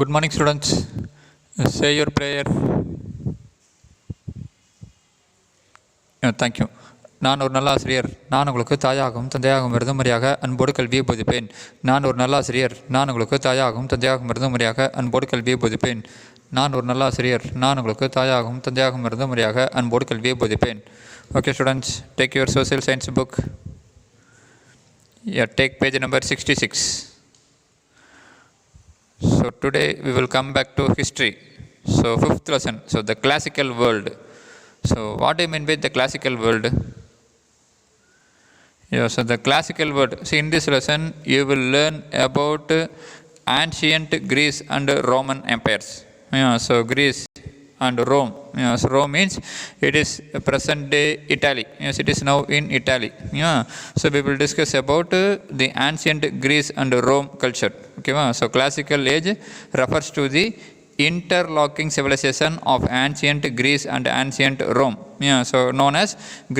Good morning, students. Say your prayer. Thank you. நான் ஒரு நல்ல ஆசிரியர். நான் உங்களுக்கு தாயாகவும் தந்தையாகவும் இருந்தமரியாக அன்போடு கல்வியை போதிப்பேன். நான் ஒரு நல்ல ஆசிரியர். நான் உங்களுக்கு தாயாகவும் தந்தையாகவும் இருந்தமரியாக அன்போடு கல்வியை போதிப்பேன். நான் ஒரு நல்ல ஆசிரியர். நான் உங்களுக்கு தாயாகவும் தந்தையாகவும் இருந்தமரியாக அன்போடு கல்வியை போதிப்பேன். Okay, students, take your social science book. Yeah, take page number 66. So today we will come back to history. So fifth lesson. So the classical world. So what do you mean by the classical world? Yeah, so the classical world. See, in this lesson you will learn about ancient Greece and Roman empires. Yeah, so Greece and Rome. Yeah, so Rome means it is present day Italy. Yes, it is now in Italy. Yeah, so we will discuss about the ancient Greece and Rome culture. Okay, so classical age refers to the interlocking civilization of ancient Greece and ancient Rome. Yeah, so known as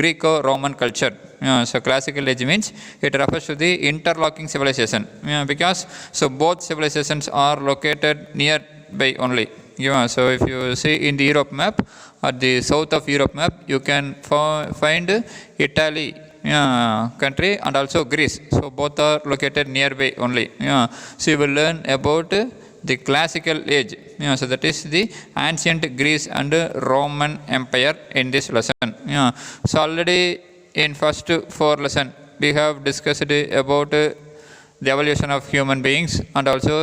Greco-Roman culture. Yeah, so classical age means it refers to the interlocking civilization. Yeah, because so both civilizations are located nearby only. Yeah, so if you see in the Europe map, at the south of Europe map, you can find Italy country and also Greece. So both are located nearby only. Yeah, so you will learn about the classical age. Yeah, so that is the ancient Greece and Roman Empire in this lesson. Yeah, so already in first 4 lesson we have discussed about the evolution of human beings and also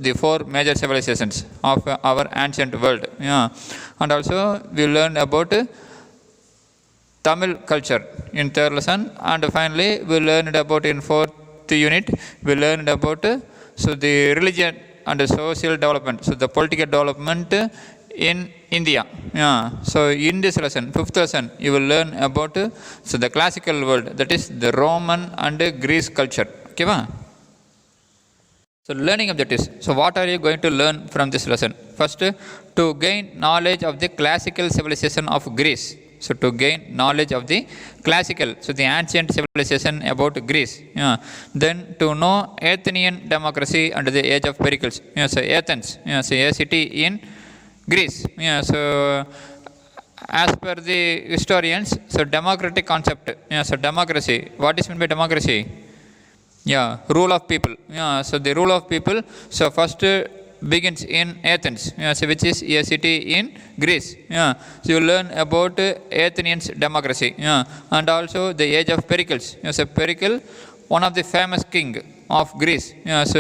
the 4 major civilizations of our ancient world. Yeah, and also we learned about Tamil culture in 3rd lesson, and finally we learned about in 4th unit we learned about so the religion and the social development, so the political development in India. Yeah, so in this lesson, 5th lesson, you will learn about so the classical world, that is the Roman and Greece culture. Okay, va? So learning objectives. So what are you going to learn from this lesson? First, to gain knowledge of the classical civilization of Greece. So to gain knowledge of the classical, so the ancient civilization about Greece. Yeah. Then to know Athenian democracy under the age of Pericles. Yeah, so Athens, yeah, so a city in Greece. Yeah, so as per the historians, so democratic concept. Yeah, so democracy. What is meant by democracy? Yeah, rule of people. Yeah, so the rule of people. So first begins in Athens, yeah, so which is a city in Greece. Yeah, so you learn about Athenians democracy. Yeah, and also the age of Pericles. Yeah, so Pericles, one of the famous king of Greece. Yeah, so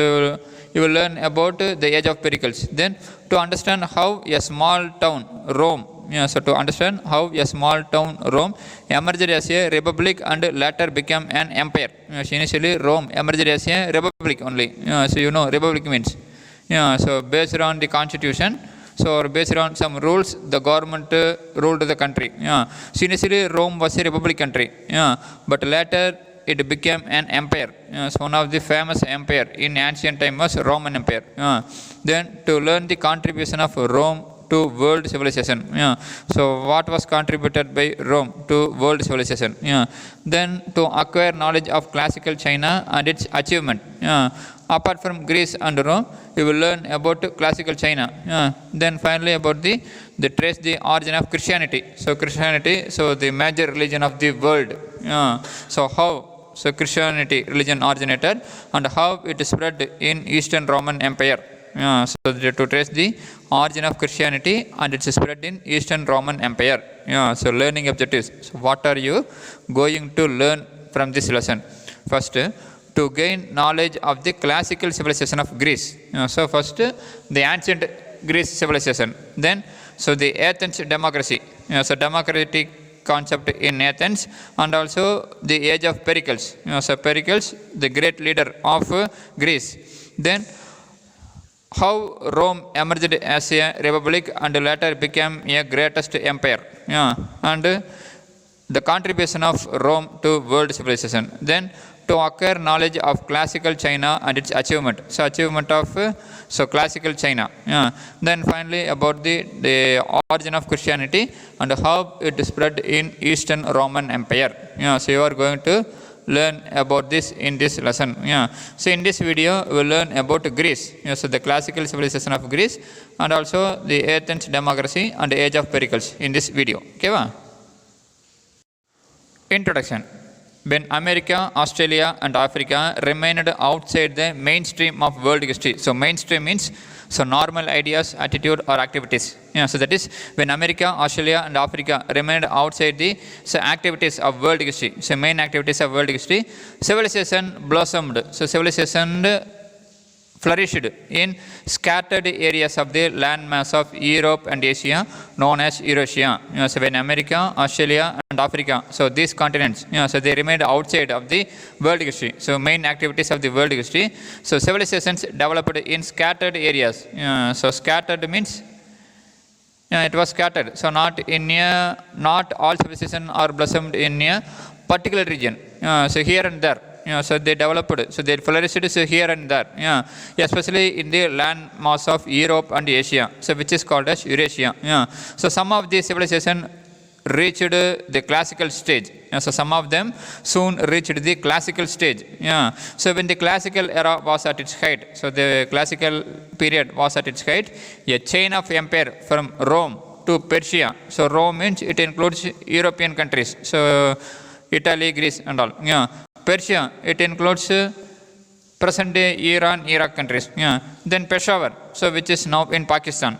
you will learn about the age of Pericles. Then to understand how a small town Rome. Yeah, so to understand how a small town Rome emerged as a republic and later became an empire. Yeah, so initially Rome emerged as a republic only. Yeah, so you know republic means. Yeah, so based on the constitution, so based on some rules, the government ruled the country. Yeah, so initially Rome was a republic country. Yeah, but later it became an empire. Yeah, so one of the famous empire in ancient time was Roman Empire. Yeah, then to learn the contribution of Rome to world civilization. Yeah, so what was contributed by Rome to world civilization? Yeah, then to acquire knowledge of classical China and its achievement. Yeah, apart from Greece and Rome, you will learn about classical China. Yeah, then finally about the trace the origin of Christianity. So Christianity, so the major religion of the world. Yeah, so how so Christianity religion originated and how it spread in Eastern Roman Empire. Yeah, so to trace the origin of Christianity and its spread in Eastern Roman Empire. Yeah, so learning objectives. So what are you going to learn from this lesson? First, to gain knowledge of the classical civilization of Greece. Yeah, so first, the ancient Greece civilization. Then, so the Athens democracy. Yeah, so democratic concept in Athens, and also the age of Pericles. Yeah, so Pericles, the great leader of Greece. Then how Rome emerged as a republic and later became a greatest empire. Yeah, and the contribution of Rome to world civilization. Then to acquire knowledge of classical China and its achievement. So achievement of so classical China. Yeah. Then finally about the origin of Christianity and how it spread in Eastern Roman Empire. Yeah, so you are going to learn about this in this lesson. Yeah. So in this video, we will learn about Greece. Yeah, so the classical civilization of Greece and also the Athens democracy and the age of Pericles in this video. Okay, va? Introduction. When America, Australia and Africa remained outside the mainstream of world history. So mainstream means normal ideas, attitude or activities. Yeah, so that is when America, Australia and Africa remained outside the activities of world history. So main activities of world history, civilization blossomed. So civilization flourished in scattered areas of the landmass of Europe and Asia known as Eurasia. So when America, Australia and Africa, so these continents, so they remained outside of the world history. So main activities of the world history. So civilizations developed in scattered areas. So scattered means it was scattered. So not all civilizations are blossomed in a particular region. So here and there. So they developed, so they flourished here and there, especially in the land mass of Europe and Asia, so which is called as Eurasia. So some of these civilizations reached the classical stage. So some of them soon reached the classical stage. So when the classical era was at its height, so the classical period was at its height, a chain of empire from Rome to Persia. So Rome means it includes European countries. So Italy, Greece and all. Persia, it includes present-day Iran, Iraq countries. Then Peshawar, so which is now in Pakistan.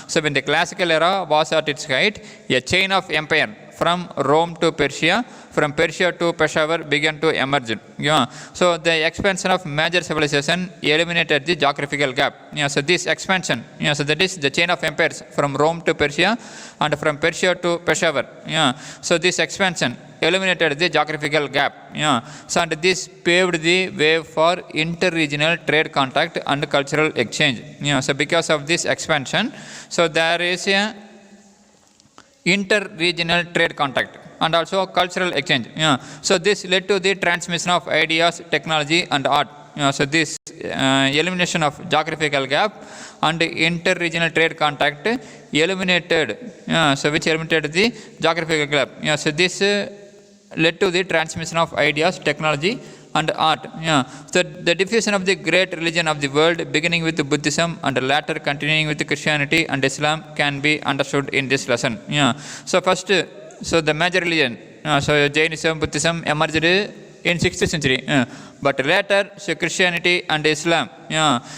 So when the classical era was at its height, a chain of empire from Rome to Persia, from Persia to Peshawar began to emerge. So the expansion of major civilization eliminated the geographical gap. So this expansion, so that is the chain of empires from Rome to Persia and from Persia to Peshawar. So this expansion eliminated the geographical gap. So and this paved the way for inter-regional trade contact and cultural exchange. So because of this expansion, so there is a inter-regional trade contact and also cultural exchange. So this led to the transmission of ideas, technology and art. So this elimination of geographical gap and inter-regional trade contact eliminated, so which eliminated the geographical gap. So this led to the transmission of ideas, technology and art. So the diffusion of the great religion of the world, beginning with Buddhism and later continuing with Christianity and Islam, can be understood in this lesson. So first, so the major religion, so Jainism, Buddhism emerged in 6th century. But later, so Christianity and Islam,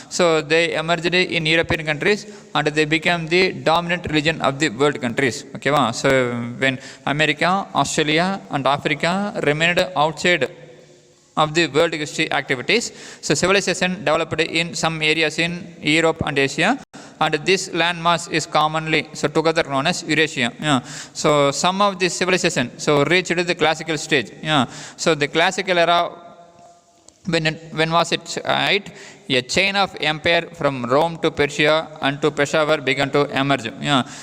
so they emerged in European countries and they became the dominant religion of the world countries. Okay, so when America, Australia and Africa remained outside of the world history activities, so civilization developed in some areas in Europe and Asia, and this landmass is commonly so together known as Eurasia. So some of this civilization so reached the classical stage. So the classical era, when was its height? A chain of empire from Rome to Persia and to Peshawar began to emerge.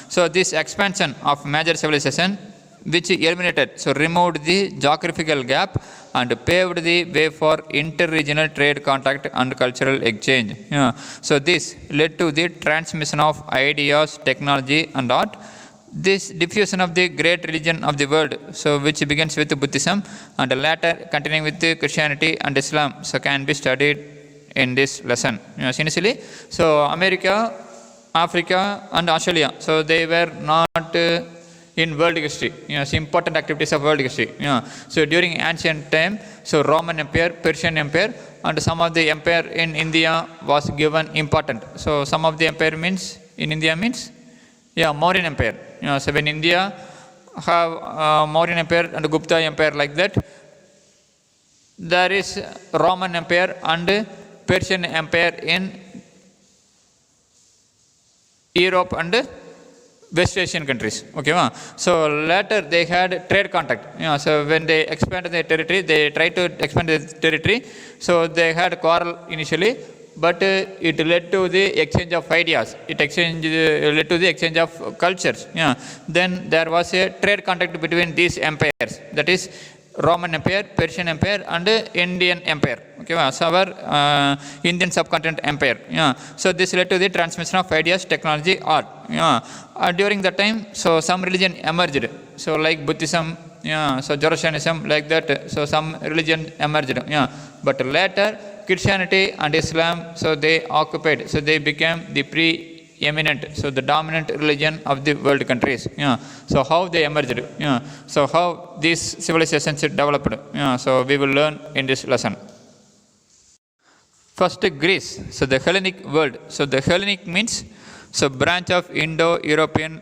So this expansion of major civilization, which eliminated, so removed the geographical gap and paved the way for inter-regional trade contact and cultural exchange. So this led to the transmission of ideas, technology and art. This diffusion of the great religion of the world, so which begins with Buddhism and later continuing with Christianity and Islam, so can be studied in this lesson. Initially, so America, Africa and Australia, so they were not in world history, important activities of world history. So during ancient time, so Roman Empire, Persian Empire and some of the empire in India was given important. So some of the empire means, in India means, Mauryan Empire. So when India have Mauryan Empire and Gupta Empire like that, there is Roman Empire and Persian Empire in Europe and West Asian countries. Okay, so later they had trade contact. So when they expanded their territory, they tried to expand their territory. So they had quarrel initially, but it led to the exchange of ideas. It led to the exchange of cultures. Then there was a trade contact between these empires. That is Roman Empire, Persian Empire and Indian Empire. Okay, so our Indian subcontinent empire. So this led to the transmission of ideas, technology, art. During that time, so some religion emerged. So like Buddhism, Yeah, so Zoroastrianism like that. So some religion emerged. Yeah, but later Christianity and Islam, so they occupied. So they became the preeminent, so the dominant religion of the world countries. Yeah, so how they emerged. Yeah, so how these civilizations developed. Yeah, so we will learn in this lesson. First, Greece. So the Hellenic world. So the Hellenic means so branch of Indo-European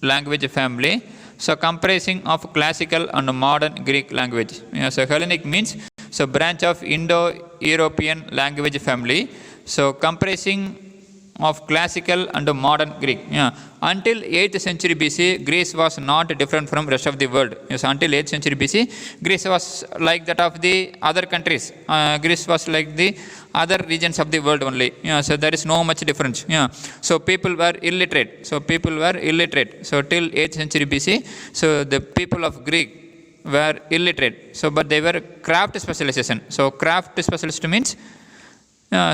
language family. So comprising of classical and modern Greek language. Yeah, so Hellenic means so branch of Indo-European language family. So comprising of classical and modern Greek. Yeah. Until 8th century BC, Greece was not different from rest of the world. Yes, until 8th century BC, Greece was like that of the other countries. Greece was like the other regions of the world only. Yeah, so there is no much difference. Yeah. So people were illiterate. So till 8th century BC, so the people of Greek were illiterate. So but they were craft specialization. So craft specialist means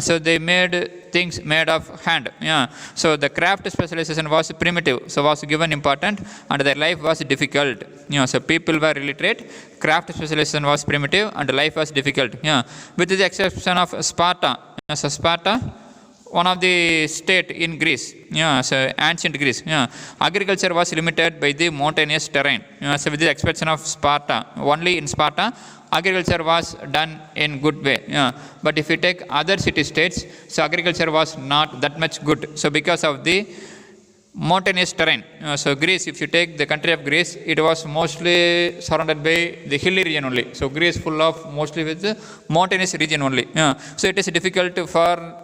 so they made things made of hand. Yeah. So the craft specialization was primitive, so was given important, and their life was difficult. Yeah. So people were illiterate, craft specialization was primitive, and life was difficult. Yeah. With the exception of Sparta. So Sparta, one of the state in Greece. Yeah. So ancient Greece. Yeah. Agriculture was limited by the mountainous terrain. Yeah. So with the exception of Sparta, only in Sparta agriculture was done in good way. Yeah. But if you take other city states, so agriculture was not that much good. So because of the mountainous terrain. So Greece, if you take the country of Greece, it was mostly surrounded by the hilly region only. So Greece full of mostly with the mountainous region only. Yeah. So it is difficult for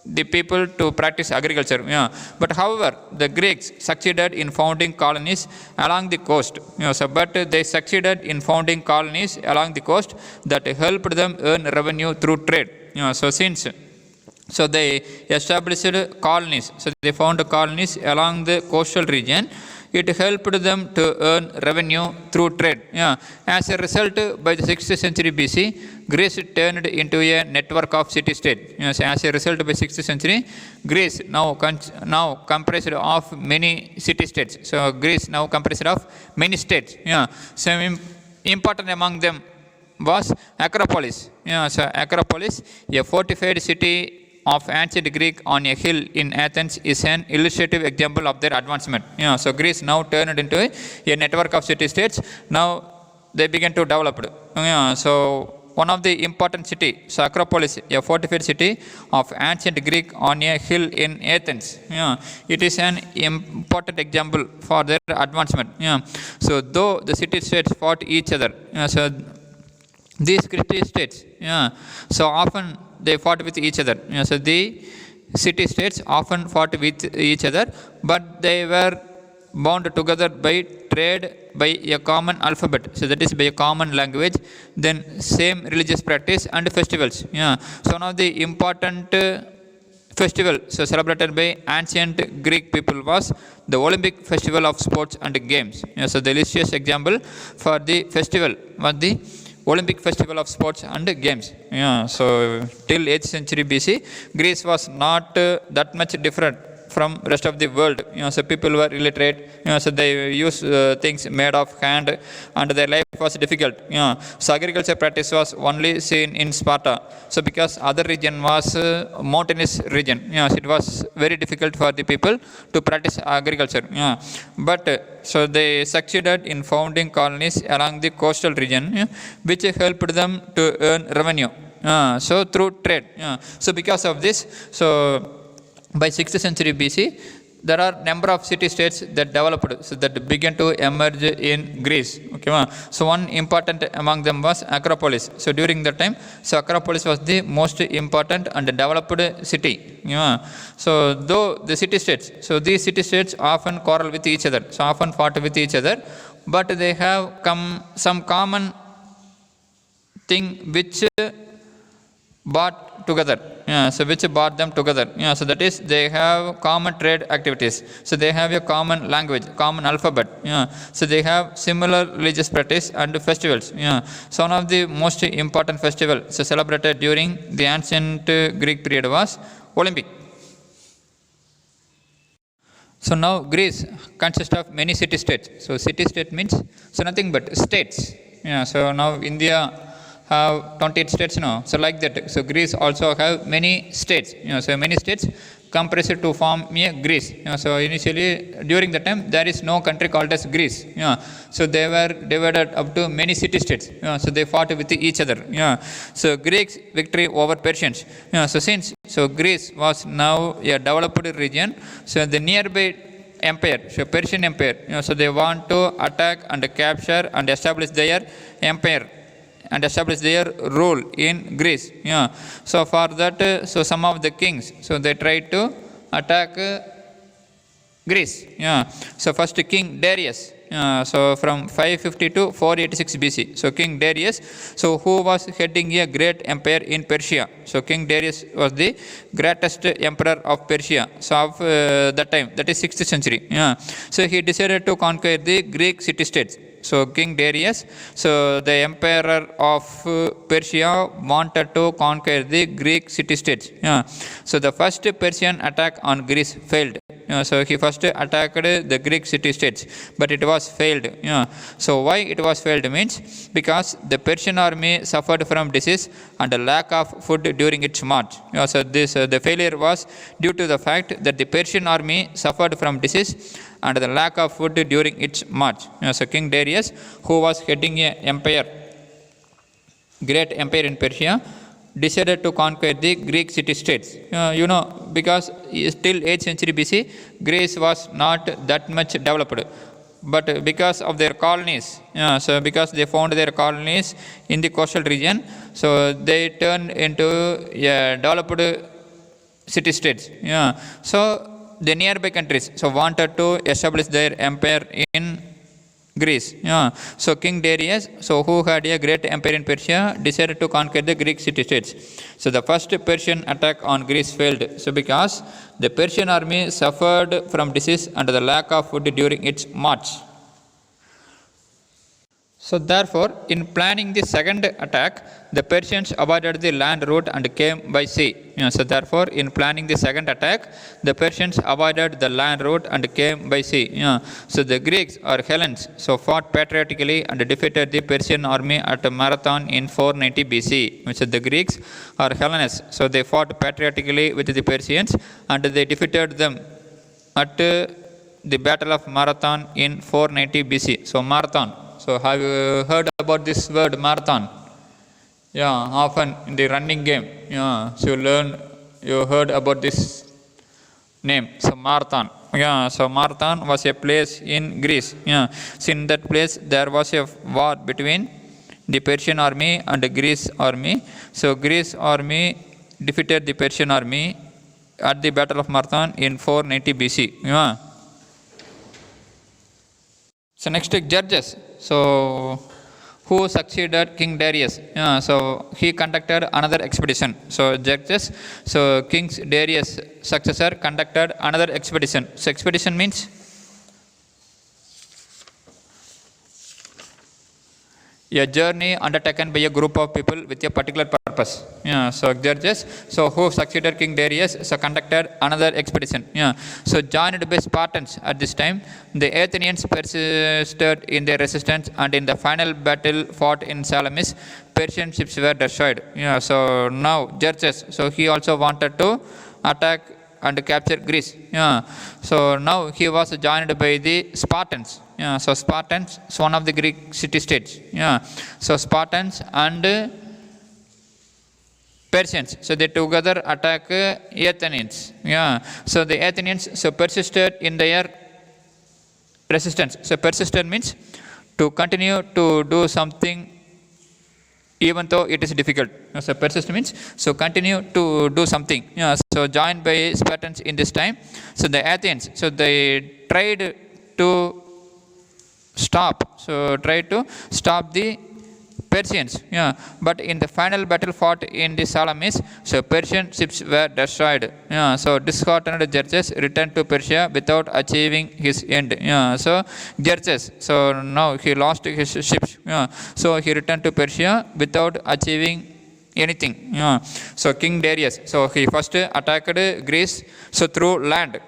the people to practice agriculture. Yeah. But however, the Greeks succeeded in founding colonies along the coast. But they succeeded in founding colonies along the coast that helped them earn revenue through trade. So they established colonies. So they found colonies along the coastal region. It helped them to earn revenue through trade. Yeah. As a result, by the 6th century BC, Greece turned into a network of city-states. Yes, as a result, by 6th century, Greece now comprised of many city-states. So Greece now comprised of many states. Yeah. So important among them was Acropolis. Yeah. So Acropolis, a fortified city of ancient Greek on a hill in Athens, is an illustrative example of their advancement. Yeah, so Greece now turned into a network of city-states. Now they began to develop. Yeah, so one of the important city, so Acropolis, a fortified city of ancient Greek on a hill in Athens. Yeah, it is an important example for their advancement. Yeah, so though the city-states fought each other, so these city-states, yeah, so often they fought with each other. So the city-states often fought with each other, but they were bound together by trade, by a common alphabet. So that is by a common language, then same religious practice and festivals. Yeah. So one of the important festival so celebrated by ancient Greek people was the Olympic festival of sports and games. Yeah, so the illustrious example for the festival was the Olympic festival of sports and games. Yeah, so till 8th century BC, Greece was not that much different from rest of the world. So people were illiterate. So they use things made of hand, and their life was difficult. So agriculture practice was only seen in Sparta. So because other region was mountainous region, so it was very difficult for the people to practice agriculture. But so they succeeded in founding colonies along the coastal region, which helped them to earn revenue. So through trade. So because of this, so by 6th century BC, there are number of city-states that developed, so that began to emerge in Greece. Okay, so one important among them was Acropolis. So during that time, so Acropolis was the most important and developed city. So though the city-states, so these city-states often quarrel with each other, so often fought with each other, but they have some common thing which brought together. So which brought them together. So that is, they have common trade activities. So they have a common language, common alphabet. So they have similar religious practice and festivals. So one of the most important festivals so celebrated during the ancient Greek period was Olympic. So now Greece consists of many city-states. So city-state means so nothing but states. Yeah. So now India have 28 states now. So like that. So Greece also have many states. So many states compressed to form a Greece. So initially during the time there is no country called as Greece. So they were divided up to many city-states. So they fought with each other. So Greeks victory over Persians. So Greece was now a developed region. So the nearby empire, so Persian empire. So they want to attack and capture and establish their empire and establish their rule in Greece. So for that, so some of the kings, so they tried to attack Greece. So first King Darius. So from 550 to 486 BC. So King Darius, so who was heading a great empire in Persia. So King Darius was the greatest emperor of Persia. So of that time, that is 6th century. So he decided to conquer the Greek city-states. So King Darius, so the emperor of Persia wanted to conquer the Greek city-states. So the first Persian attack on Greece failed. So he first attacked the Greek city-states, but it was failed. So why it was failed means because the Persian army suffered from disease and a lack of food during its march. So this the failure was due to the fact that the Persian army suffered from disease and the lack of food during its march. So King Darius, who was heading a empire, great empire in Persia, decided to conquer the Greek city-states. Because till 8th century BC, Greece was not that much developed. But because of their colonies, so because they found their colonies in the coastal region, so they turned into developed city-states. So the nearby countries so wanted to establish their empire in Greece. So King Darius, so who had a great empire in Persia, decided to conquer the Greek city-states. So the first Persian attack on Greece failed. So because the Persian army suffered from disease and the lack of food during its march. So therefore, in planning the second attack, the Persians avoided the land route and came by sea. So therefore, in planning the second attack, the Persians avoided the land route and came by sea. So the Greeks or Hellenes so fought patriotically and defeated the Persian army at Marathon in 490 BC. So the Greeks or Hellenes, so they fought patriotically with the Persians and they defeated them at the Battle of Marathon in 490 BC. So Marathon. So have you heard about this word marathon? Often in the running game. So you heard about this name. So marathon. So marathon was a place in Greece. So in that place there was a war between the Persian army and the Greece army. So Greece army defeated the Persian army at the Battle of Marathon in 490 BC. So next Judges. So who succeeded King Darius? So he conducted another expedition. So Judges, so King Darius' successor conducted another expedition. So expedition means a journey undertaken by a group of people with a particular purpose. So Judges, so who succeeded King Darius, so conducted another expedition. So joined by Spartans at this time, the Athenians persisted in their resistance, and in the final battle fought in Salamis, Persian ships were destroyed. So now Judges, so he also wanted to attack and capture Greece. So now he was joined by the Spartans. So Spartans is one of the Greek city-states. So Spartans and Persians, so they together attack Athenians. So the Athenians so persisted in their resistance. So persisted means to continue to do something even though it is difficult. So persist means so continue to do something. So joined by Spartans in this time. So the Athens, so they tried to stop the Persians. But in the final battle fought in the Salamis, so Persian ships were destroyed. So disheartened Judges returned to Persia without achieving his end. So Judges, so now he lost his ships. So he returned to Persia without achieving anything. So King Darius, so he first attacked Greece, so through land.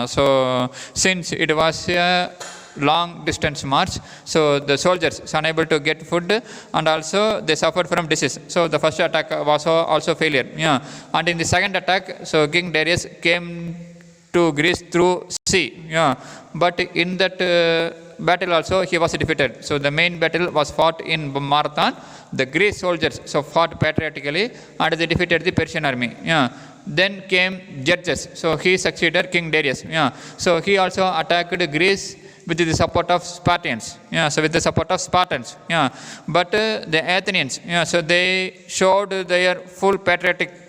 So since it was a long distance march, so the soldiers are unable to get food, and also they suffered from disease. So the first attack was also failure. And in the second attack, so King Darius came to Greece through sea. But in that battle also he was defeated. So the main battle was fought in Marathon. The Greek soldiers so fought patriotically and they defeated the Persian army. Then came Xerxes. So he succeeded King Darius. So he also attacked Greece with the support of Spartans. So with the support of Spartans. But the Athenians, so they showed their full patriotic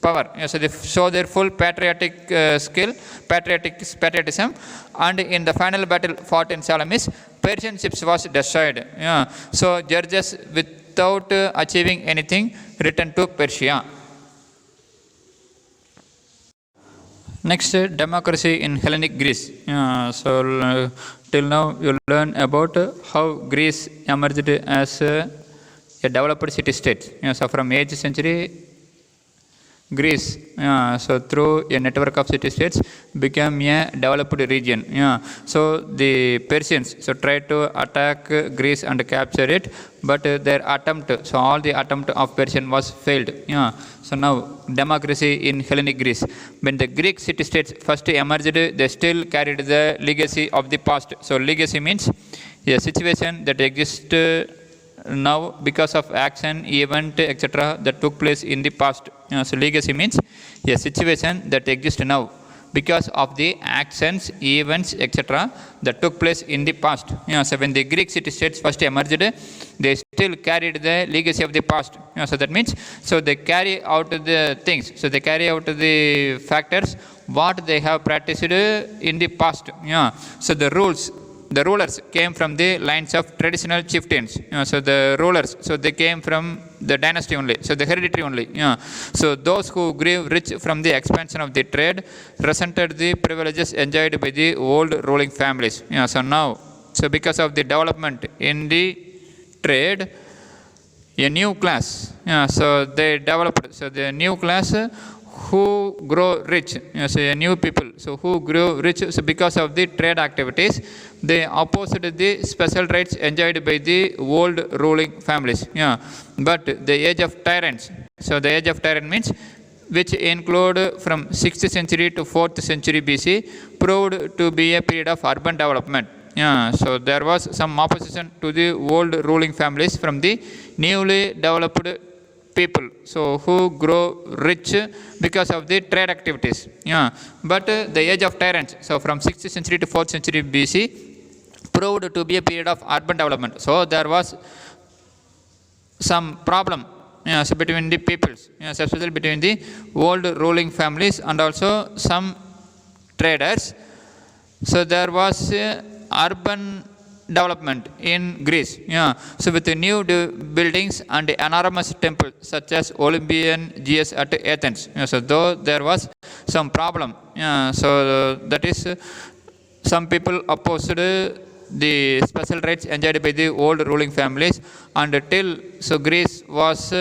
power. So they show their full patriotic skill, patriotism, and in the final battle fought in Salamis, Persian ships was destroyed. So Xerxes, without achieving anything, returned to Persia. Next, democracy in Hellenic Greece. So till now you learn about how Greece emerged as a developed city-state. So from 8th century, Greece, so through a network of city-states, became a developed region. So the Persians so tried to attack Greece and capture it, but their attempt, so all the attempt of Persian was failed. So now democracy in Hellenic Greece. When the Greek city-states first emerged, they still carried the legacy of the past. So legacy means a situation that exists now because of action, event, etc. that took place in the past. So legacy means a situation that exists now because of the actions, events, etc. that took place in the past. So when the Greek city-states first emerged, they still carried the legacy of the past. So that means, so they carry out the things. So they carry out the factors what they have practiced in the past. So the rulers came from the lines of traditional chieftains. So the rulers, so they came from the dynasty only, so the hereditary only. So those who grew rich from the expansion of the trade resented the privileges enjoyed by the old ruling families. So now, so because of the development in the trade, a new class, so they developed, so the new class who grow rich, so a new people, so who grew rich, so because of the trade activities, they opposed the special rights enjoyed by the old ruling families. But the age of tyrants, so the age of tyrant means which include from 6th century to 4th century BC, proved to be a period of urban development. So there was some opposition to the old ruling families from the newly developed people, so who grow rich because of the trade activities. But the age of tyrants, so from 6th century to 4th century BC, proved to be a period of urban development. So there was some problem so between the peoples, especially between the old ruling families and also some traders. So there was urban development in Greece. So with the new buildings and enormous temples such as Olympian Zeus at Athens. So though there was some problem, so that is some people opposed the special rights enjoyed by the old ruling families, and till so Greece was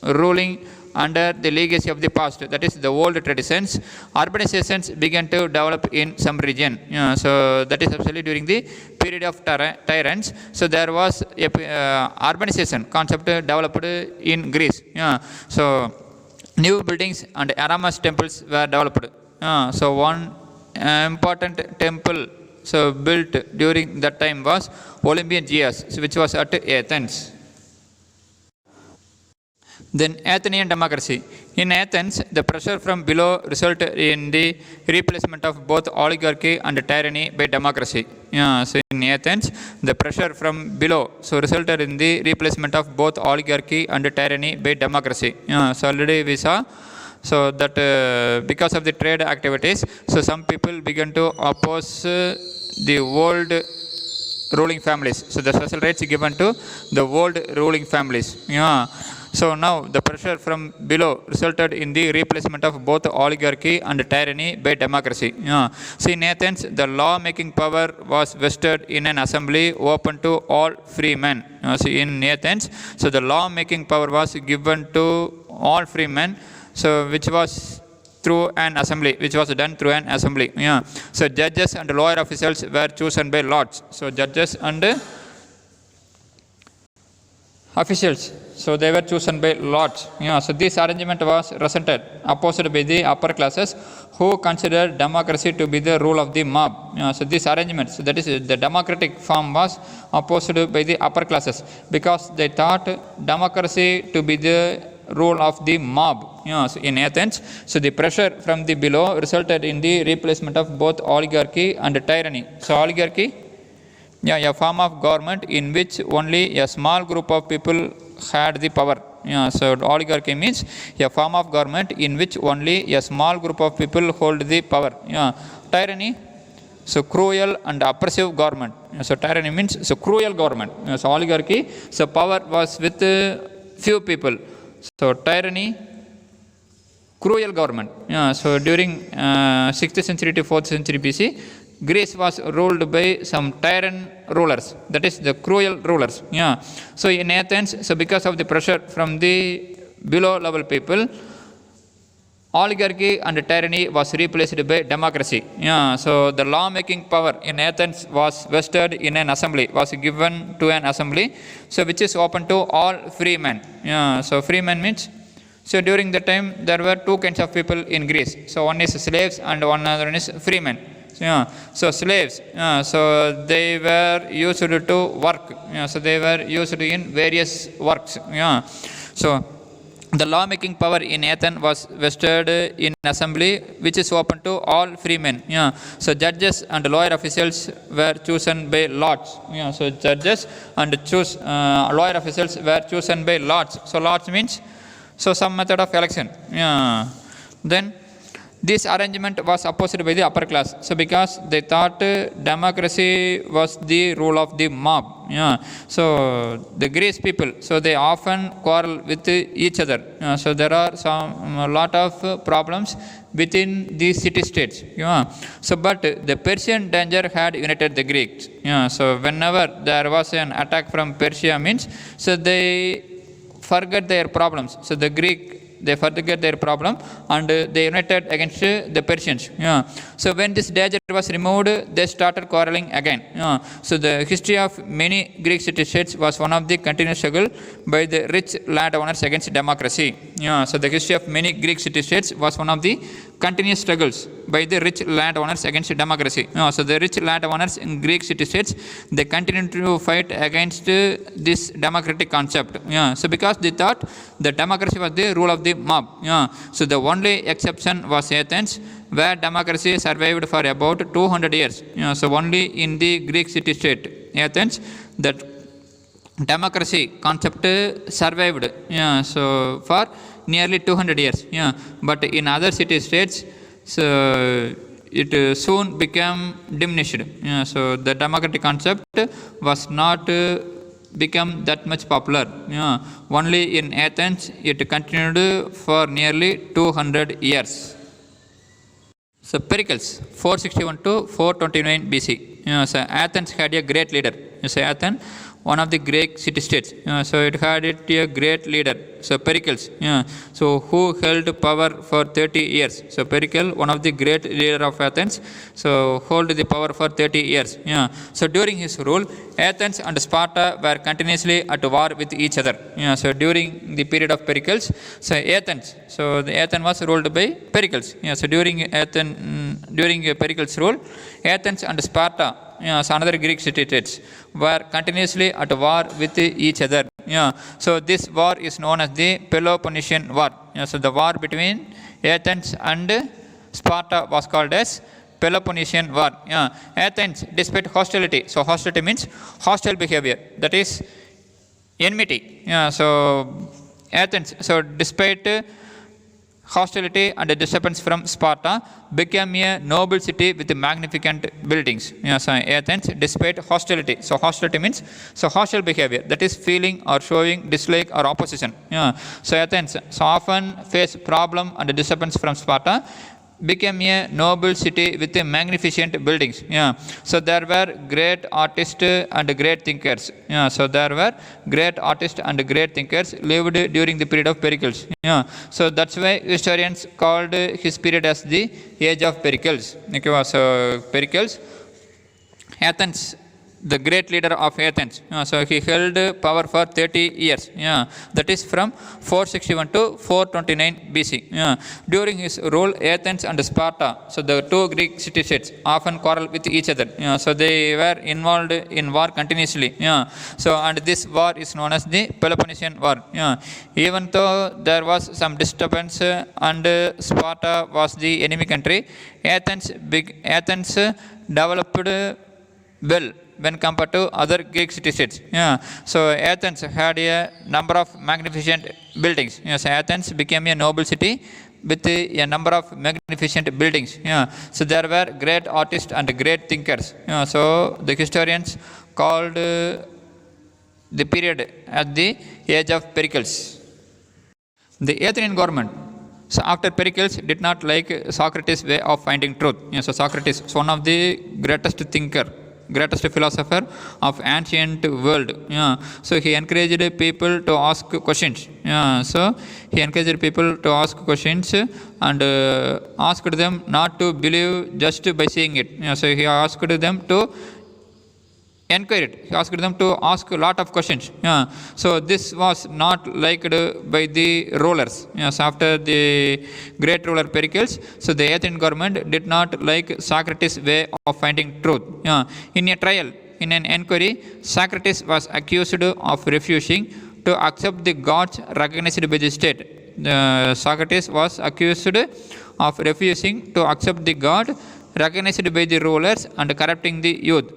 ruling under the legacy of the past, that is the old traditions. Urbanizations began to develop in some region. So that is especially during the period of tyrants. So there was a urbanization concept developed in Greece. So new buildings and enormous temples were developed. So one important temple so built during that time was Olympian Zeus, which was at Athens. Then Athenian democracy. In Athens, the pressure from below resulted in the replacement of both oligarchy and tyranny by democracy. So in Athens, the pressure from below so resulted in the replacement of both oligarchy and tyranny by democracy. So already we saw so that because of the trade activities, so some people began to oppose the old ruling families. So the special rights given to the old ruling families. So now the pressure from below resulted in the replacement of both oligarchy and tyranny by democracy. See, in Athens, the law-making power was vested in an assembly open to all free men. See, in Athens, so the law-making power was given to all free men, so which was through an assembly, which was done through an assembly. So judges and lawyer officials were chosen by lots. So judges and officials, so they were chosen by lots. So this arrangement was resented, opposed by the upper classes, who considered democracy to be the rule of the mob. So this arrangement, so that is the democratic form, was opposed by the upper classes because they thought democracy to be the rule of the mob. So in Athens, so the pressure from the below resulted in the replacement of both oligarchy and tyranny. So oligarchy, a form of government in which only a small group of people had the power. So oligarchy means a form of government in which only a small group of people hold the power. Tyranny, so cruel and oppressive government. So tyranny means so cruel government. So oligarchy, so power was with few people. So tyranny, cruel government. So during 6th century to 4th century BC, Greece was ruled by some tyrant rulers, that is the cruel rulers. So in Athens, so because of the pressure from the below level people, oligarchy and tyranny was replaced by democracy. So the law-making power in Athens was vested in an assembly, was given to an assembly, so which is open to all free men. So free men means, so during the time there were two kinds of people in Greece. So one is slaves and one other is free men. So slaves, so they were used to work. So they were used in various works. So the law-making power in Athens was vested in assembly, which is open to all free men. So judges and lawyer officials were chosen by lots. So judges and lawyer officials were chosen by lots. So lots means so some method of election. Then this arrangement was opposed by the upper class. So because they thought democracy was the rule of the mob. So the Greece people, so they often quarrel with each other. So there are a lot of problems within these city-states. So but the Persian danger had united the Greeks. So whenever there was an attack from Persia means, so they forget their problems. So the Greek, they forget their problem and they united against the Persians. So when this danger was removed, they started quarreling again. So the history of many Greek city-states was one of the continuous struggle by the rich landowners against democracy. So the history of many Greek city-states was one of the continuous struggles by the rich landowners against democracy. So the rich landowners in Greek city-states, they continued to fight against this democratic concept. So because they thought the democracy was the rule of the mob. So the only exception was Athens, where democracy survived for about 200 years. So only in the Greek city-state Athens, that democracy concept survived. So for nearly 200 years. But in other city-states, so it soon became diminished. So the democratic concept was not become that much popular. Only in Athens it continued for nearly 200 years. So Pericles, 461 to 429 BC. So Athens had a great leader. So Athens, one of the Greek city-states. So it had a great leader. So Pericles, so who held power for 30 years. So Pericles, one of the great leader of Athens, so hold the power for 30 years. So during his rule, Athens and Sparta were continuously at war with each other. So during the period of Pericles, so Athens, so the Athens was ruled by Pericles. So during Pericles' rule, Athens and Sparta, so another Greek city-states, were continuously at war with each other. So this war is known as the Peloponnesian War. So the war between Athens and Sparta was called as Peloponnesian War. Athens, despite hostility, so hostility means hostile behavior, that is enmity. So Athens, so despite hostility and disturbance from Sparta, became a noble city with magnificent buildings. So Athens, despite hostility. So hostility means hostile behavior, that is feeling or showing dislike or opposition. So Athens often face problem and disturbance from Sparta, became a noble city with magnificent buildings. So there were great artists and great thinkers. So there were great artists and great thinkers lived during the period of Pericles. So that's why historians called his period as the age of Pericles. Okay, so Pericles, Athens, the great leader of Athens. So he held power for 30 years. That is from 461 to 429 BC. During his rule, Athens and Sparta, so the two Greek city-states, often quarrel with each other. So they were involved in war continuously. So and this war is known as the Peloponnesian War. Even though there was some disturbance and Sparta was the enemy country, Athens developed well when compared to other Greek city-states. So Athens had a number of magnificent buildings. So Athens became a noble city with a number of magnificent buildings. So there were great artists and great thinkers. So the historians called the period as the age of Pericles. The Athenian government, so after Pericles, did not like Socrates' way of finding truth. So Socrates is one of the greatest philosopher of ancient world. So he encouraged people to ask questions. So he encouraged people to ask questions and asked them not to believe just by seeing it. So he asked them to enquire it. He asked them to ask a lot of questions. So this was not liked by the rulers. So after the great ruler Pericles, so the Athenian government did not like Socrates' way of finding truth. In a trial, in an inquiry, Socrates was accused of refusing to accept the gods recognized by the state. Socrates was accused of refusing to accept the god recognized by the rulers and corrupting the youth.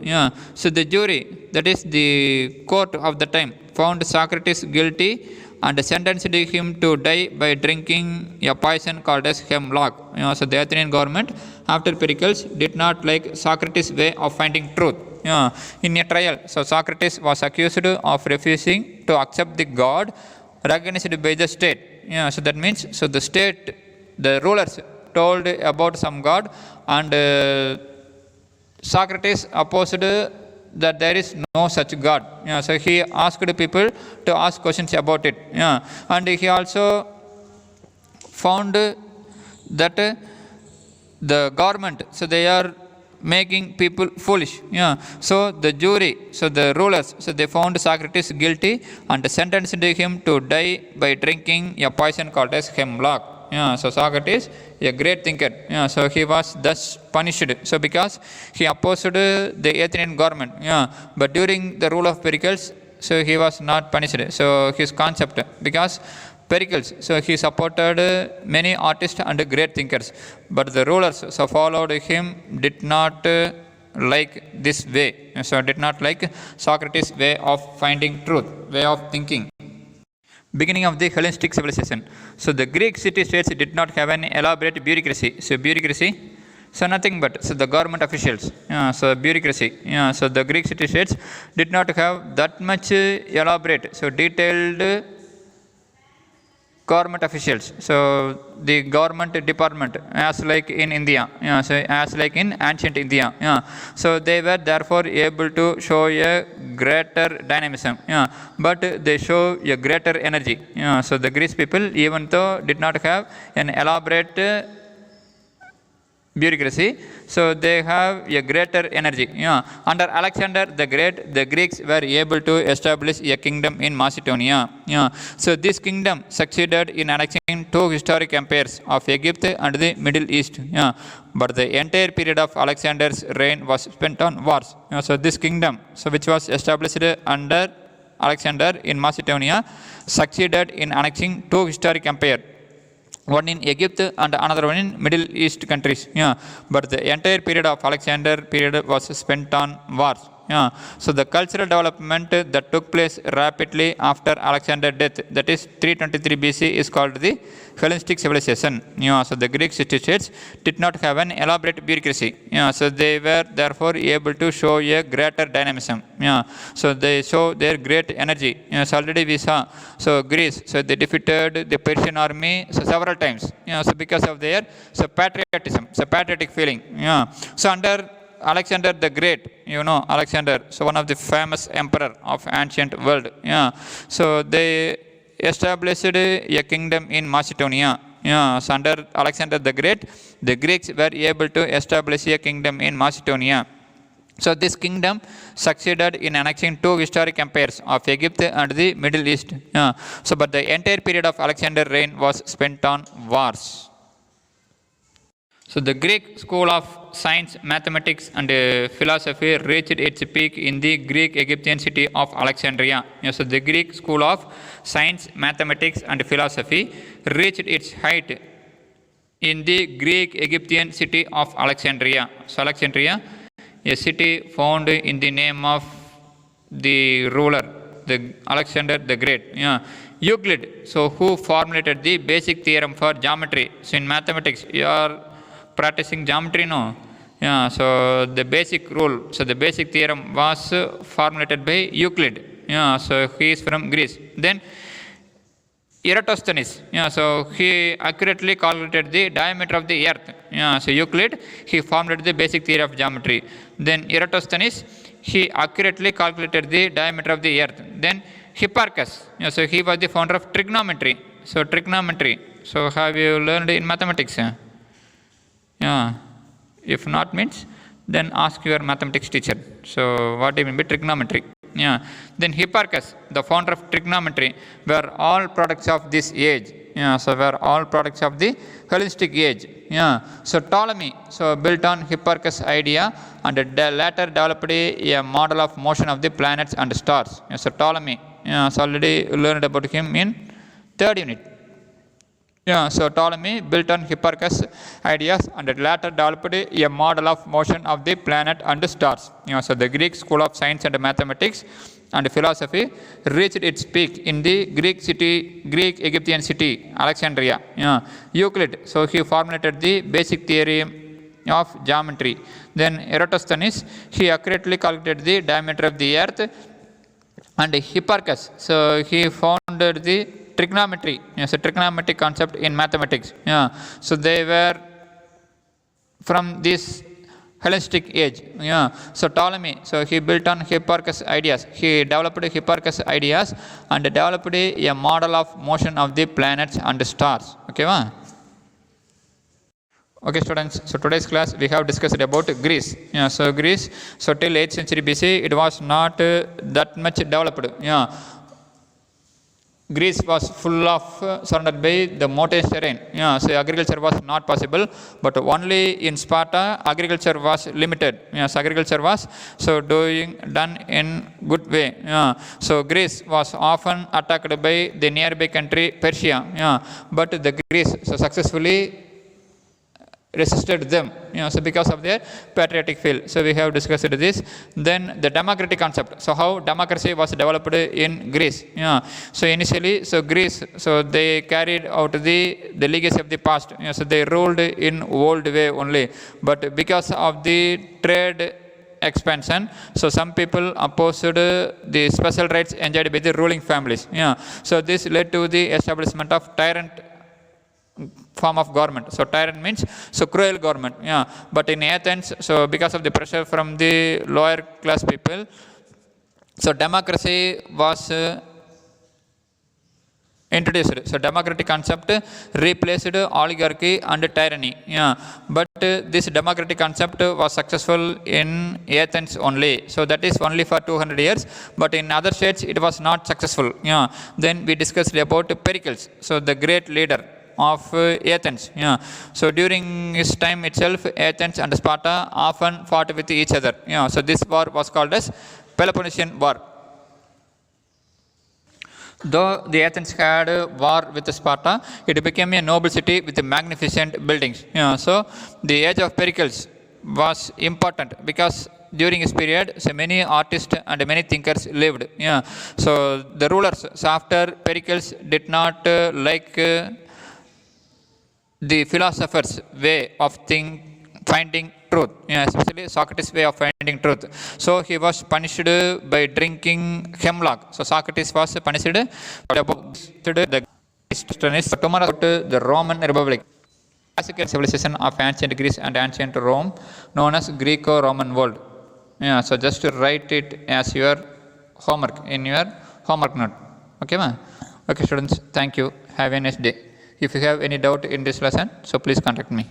So the jury, that is the court of the time, found Socrates guilty and sentenced him to die by drinking a poison called as hemlock. So the Athenian government, after Pericles, did not like Socrates' way of finding truth. In a trial, so Socrates was accused of refusing to accept the god recognized by the state. So that means, so the state, the rulers told about some god, and Socrates opposed that there is no such god. So he asked people to ask questions about it. And he also found that the government, so they are making people foolish. So the jury, so the rulers, so they found Socrates guilty and sentenced him to die by drinking a poison called as hemlock. So Socrates, a great thinker. So he was thus punished. So because he opposed the Athenian government. But during the rule of Pericles, so he was not punished. So his concept, because Pericles, so he supported many artists and great thinkers. But the rulers, so followed him, did not like this way. So did not like Socrates' way of finding truth, way of thinking. Beginning of the Hellenistic civilization. So the Greek city-states did not have an elaborate bureaucracy. So bureaucracy, so nothing but so the government officials. So bureaucracy. So the Greek city-states did not have that much elaborate, so detailed government officials. So the government department, as like in India, so as like in ancient India. So they were therefore able to show a greater dynamism. But they show a greater energy. So the Greek people, even though did not have an elaborate bureaucracy, so they have a greater energy. Under Alexander the Great, the Greeks were able to establish a kingdom in Macedonia. So this kingdom succeeded in annexing two historic empires of Egypt and the Middle East. But the entire period of Alexander's reign was spent on wars. So this kingdom, so which was established under Alexander in Macedonia, succeeded in annexing two historic empires, one in Egypt and another one in Middle East countries. But the entire period of Alexander period was spent on wars. Yeah. So the cultural development that took place rapidly after Alexander's death, that is 323 BC, is called the Hellenistic civilization. Yeah. So the Greek city-states did not have an elaborate bureaucracy. Yeah. So they were therefore able to show a greater dynamism. Yeah. So they show their great energy. So already we saw. So Greece, so they defeated the Persian army so several times. So because of their patriotism, patriotic feeling. So under Alexander the Great, Alexander, so one of the famous emperor of ancient world. So they established a kingdom in Macedonia. So under Alexander the Great, the Greeks were able to establish a kingdom in Macedonia. So this kingdom succeeded in annexing two historic empires of Egypt and the Middle East. But the entire period of Alexander's reign was spent on wars. So the Greek school of science, mathematics and philosophy reached its peak in the Greek Egyptian city of Alexandria. So the Greek school of science, mathematics and philosophy reached its height in the Greek Egyptian city of Alexandria. So Alexandria, a city found in the name of the ruler, the Alexander the Great. Euclid, so who formulated the basic theorem for geometry. So in mathematics, you are practicing geometry, no? So the basic rule, so the basic theorem was formulated by Euclid. So he is from Greece. Then Eratosthenes, so he accurately calculated the diameter of the earth. So Euclid, he formulated the basic theory of geometry. Then Eratosthenes, he accurately calculated the diameter of the earth. Then Hipparchus, so he was the founder of trigonometry. So trigonometry, so have you learned in mathematics? If not means, then ask your mathematics teacher. So what do you mean by trigonometry? Then Hipparchus, the founder of trigonometry, were all products of this age. So were all products of the Hellenistic age. So Ptolemy, so built on Hipparchus' idea and later developed a model of motion of the planets and stars. So Ptolemy, so already learned about him in third unit. So Ptolemy built on Hipparchus' ideas and later developed a model of motion of the planet and stars. So the Greek school of science and mathematics and philosophy reached its peak in the Greek Egyptian city, Alexandria. Euclid, so he formulated the basic theory of geometry. Then Eratosthenes, he accurately calculated the diameter of the earth. And Hipparchus, so he founded the trigonometry, so trigonometric concept in mathematics. So they were from this Hellenistic age. So Ptolemy, so he built on Hipparchus' ideas. He developed Hipparchus' ideas and developed a model of motion of the planets and stars. Okay students, so today's class we have discussed about Greece. So Greece, so till 8th century BC it was not that much developed. Greece was full of surrounded by the mountainous terrain. So agriculture was not possible, but only in Sparta agriculture was limited. So agriculture was so done in good way. So Greece was often attacked by the nearby country Persia. But the Greece so successfully resisted them, so because of their patriotic feel. So we have discussed this. Then the democratic concept. So how democracy was developed in Greece. So initially, so Greece, so they carried out the legacy of the past. So they ruled in old way only. But because of the trade expansion, so some people opposed the special rights enjoyed by the ruling families. So this led to the establishment of tyrant form of government. So tyrant means so cruel government. But in Athens, so because of the pressure from the lower class people, so democracy was introduced. So democratic concept replaced oligarchy and tyranny. But this democratic concept was successful in Athens only. So that is only for 200 years. But in other states it was not successful. Then we discussed about Pericles, so the great leader of Athens. So during his time itself, Athens and Sparta often fought with each other. So this war was called as Peloponnesian War. Though the Athens had a war with Sparta, it became a noble city with magnificent buildings. So the age of Pericles was important because during his period, so many artists and many thinkers lived. Yeah. So the rulers, so after Pericles did not like the philosophers' way of finding truth, especially Socrates' way of finding truth. So he was punished by drinking hemlock. So Socrates was punished the tomorrow about the Roman Republic, classical civilization of ancient Greece and ancient Rome, known as Greco-Roman world. Yeah, so just to write it as your homework in your homework note. Okay, ma? Okay, students, thank you. Have a nice day. If you have any doubt in this lesson, so please contact me.